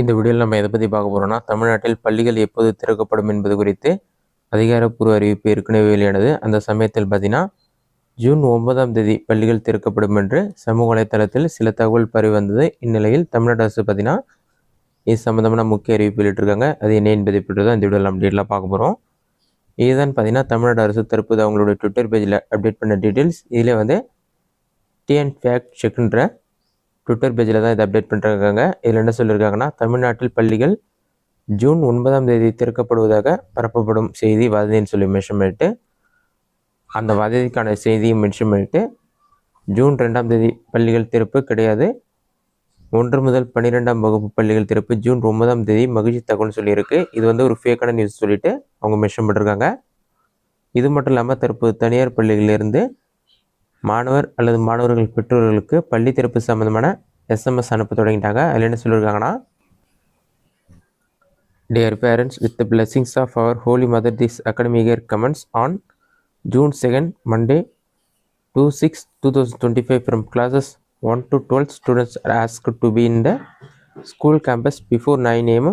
இந்த வீடியோவில் நம்ம எதை பற்றி பார்க்க போகிறோம்னா, தமிழ்நாட்டில் பள்ளிகள் எப்போது திறக்கப்படும் என்பது குறித்து அதிகாரப்பூர்வ அறிவிப்பு ஏற்கனவே வெளியானது. அந்த சமயத்தில் பார்த்தீங்கன்னா, ஜூன் 9ஆம் தேதி பள்ளிகள் திறக்கப்படும் என்று சமூக வலைத்தளத்தில் சில தகவல் பரவி வந்தது. இந்நிலையில் தமிழ்நாடு அரசு பார்த்தீங்கன்னா, இது சம்மந்தமான முக்கிய அறிவிப்பு வெளியிட்டிருக்காங்க. அது என்ன என்பதை பற்றி தான் இந்த வீடியோவில் நம்ம டீட்டெயிலாக பார்க்க போகிறோம். இதுதான் பார்த்தீங்கன்னா, தமிழ்நாடு அரசு தற்போது அவங்களுடைய ட்விட்டர் பேஜில் அப்டேட் பண்ண டீட்டெயில்ஸ். இதில் வந்து டிஎன் ஃபேக்ட் செக்ன்ற ட்விட்டர் பேஜில் தான் இதை அப்டேட் பண்ணிருக்காங்க. இதில் என்ன சொல்லியிருக்காங்கன்னா, தமிழ்நாட்டில் பள்ளிகள் ஜூன் 9ஆம் தேதி திறக்கப்படுவதாக பரப்பப்படும் செய்தி வதந்தின்னு சொல்லி மென்ஷன் பண்ணிட்டு, அந்த வதந்திக்கான செய்தியும் மென்ஷன் பண்ணிட்டு, ஜூன் 2ஆம் தேதி பள்ளிகள் திறப்பு கிடையாது, 1 முதல் 12ஆம் வகுப்பு பள்ளிகள் திறப்பு ஜூன் 9ஆம் தேதி மகிழ்ச்சி தகவல்னு சொல்லியிருக்கு. இது வந்து ஒரு ஃபேக்கான நியூஸ் சொல்லிட்டு அவங்க மென்ஷன் பண்ணிருக்காங்க. இது மட்டும் இல்லாமல் தற்போது தனியார் பள்ளிகளிலிருந்து மாணவர் அல்லது மாணவர்கள் பெற்றோர்களுக்கு பள்ளி திறப்பு சம்மந்தமான எஸ்எம்எஸ் அனுப்ப தொடங்கிட்டாங்க. அதில் என்ன சொல்லியிருக்காங்கன்னா, Dear parents, with the blessings of our Holy Mother, this academic year commences on June 2nd, Monday, 2/6/2025 from classes 1 to 12. Students are asked to be in the school campus before 9 a.m.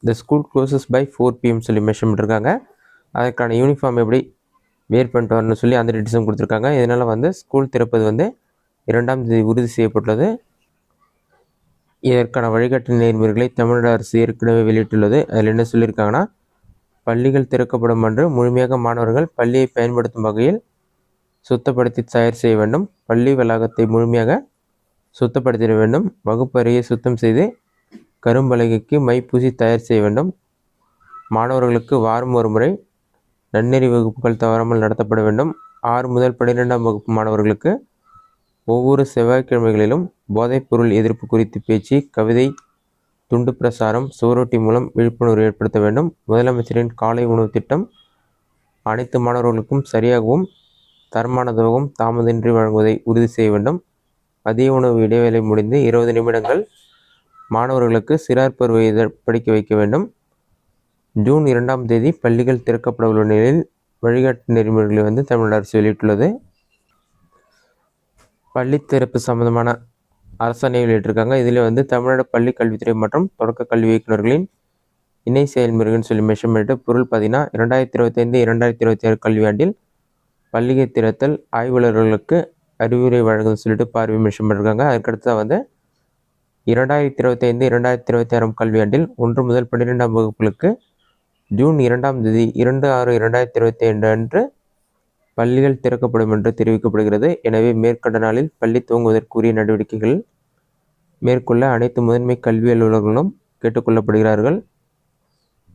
The school closes by 4 p.m. சொல்லி mention பண்ணிருக்காங்க. அதற்கான uniform எப்படி வேர் பண்ணிட்டு வரணும்னு சொல்லி அந்த டீட்டெயில்ஸும் கொடுத்துருக்காங்க. இதனால் வந்து ஸ்கூல் திறப்பது வந்து 2ஆம் தேதி உறுதி செய்யப்பட்டுள்ளது. இதற்கான வழிகாட்டு நெறிமுறைகளை தமிழ்நாடு அரசு ஏற்கனவே வெளியிட்டுள்ளது. அதில் என்ன சொல்லியிருக்காங்கன்னா, பள்ளிகள் திறக்கப்படும் என்று முழுமையாக மாணவர்கள் பள்ளியை பயன்படுத்தும் வகையில் சுத்தப்படுத்தி தயார் செய்ய வேண்டும். பள்ளி வளாகத்தை முழுமையாக சுத்தப்படுத்திட வேண்டும். வகுப்பு அறையை சுத்தம் செய்து கரும்பலகைக்கு மை பூசி தயார் செய்ய வேண்டும். மாணவர்களுக்கு வாரம் ஒரு முறை நன்னெறி வகுப்புகள் தவறாமல் நடத்தப்பட வேண்டும். 6 முதல் 12ஆம் வகுப்பு மாணவர்களுக்கு ஒவ்வொரு செவ்வாய்க்கிழமைகளிலும் போதைப்பொருள் எதிர்ப்பு குறித்து பேச்சு, கவிதை, துண்டு பிரசாரம், சுவரொட்டி மூலம் விழிப்புணர்வு ஏற்படுத்த வேண்டும். முதலமைச்சரின் காலை உணவு திட்டம் அனைத்து மாணவர்களுக்கும் சரியாகவும் தரமானதாகவும் தாமதமின்றி வழங்குவதை உறுதி செய்ய வேண்டும். மதிய உணவு இடைவேளை முடிந்து 20 நிமிடங்கள் மாணவர்களுக்கு சிறார் பருவ படிக்க வைக்க வேண்டும். ஜூன் 2ஆம் தேதி பள்ளிகள் திறக்கப்பட உள்ள நிலையில் வழிகாட்டு நெறிமுறைகளை வந்து தமிழ்நாடு அரசு வெளியிட்டுள்ளது. பள்ளி திறப்பு சம்பந்தமான அரசாணை வெளியிட்டிருக்காங்க. இதில் வந்து தமிழ்நாடு பள்ளி கல்வித்துறை மற்றும் தொடக்க கல்வி இயக்குநர்களின் இணை செயல்முறைகள்னு சொல்லி மென்ஷன் பண்ணிட்டு, பொருள் பார்த்தீங்கன்னா 2025-2026 கல்வியாண்டில் பள்ளியை திறத்தல், ஆய்வாளர்களுக்கு அறிவுரை வழங்குன்னு சொல்லிட்டு பார்வை மென்ஷன் பண்ணியிருக்காங்க. அதுக்கடுத்து வந்து 2025-2026 கல்வியாண்டில் 1 முதல் 12ஆம் வகுப்புகளுக்கு ஜூன் 2ஆம் தேதி 2/6/2025 அன்று பள்ளிகள் திறக்கப்படும் என்று தெரிவிக்கப்படுகிறது. எனவே மேற்கண்ட நாளில் பள்ளி துவங்குவதற்குரிய நடவடிக்கைகள் மேற்கொள்ள அனைத்து முதன்மை கல்வி அலுவலர்களும் கேட்டுக்கொள்ளப்படுகிறார்கள்.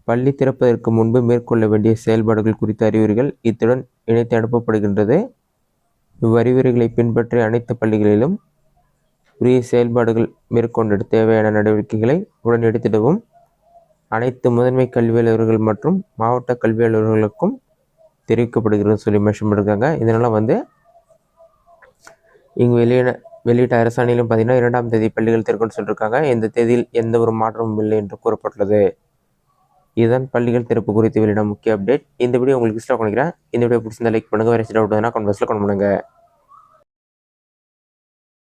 பள்ளி திறப்பதற்கு முன்பு மேற்கொள்ள வேண்டிய செயல்பாடுகள் குறித்த அறிவுரைகள் இத்துடன் இணைத்து அனுப்பப்படுகின்றது. இவ்வறிவுரைகளை பின்பற்றி அனைத்து பள்ளிகளிலும் உரிய செயல்பாடுகள் மேற்கொண்டு தேவையான நடவடிக்கைகளை உடன் எடுத்திடவும் அனைத்து முதன்மை கல்வி அலுவலர்கள் மற்றும் மாவட்ட கல்வி அலுவலர்களுக்கும் தெரிவிக்கப்படுகிறது சொல்லி மென்ஷன் பண்ணியிருக்காங்க. இதனால் வந்து இங்கு வெளியிட்ட அரசாணையிலும் பார்த்தீங்கன்னா 2ஆம் தேதி பள்ளிகள் திறக்கும்னு சொல்லியிருக்காங்க. இந்த தேதியில் எந்த ஒரு மாற்றமும் இல்லை என்று கூறப்பட்டுள்ளது. இதுதான் பள்ளிகள் திறப்பு குறித்து வெளியிட முக்கிய அப்டேட். இந்த வீடியோ உங்களுக்கு இஷ்டம் பண்ணிக்கிறேன். இந்த வீடியோ பிடிச்சிருந்தா லைக் பண்ணுங்கள். வேறு டவுட் கமெண்ட் பாக்ஸில் கமெண்ட் பண்ணுங்கள்.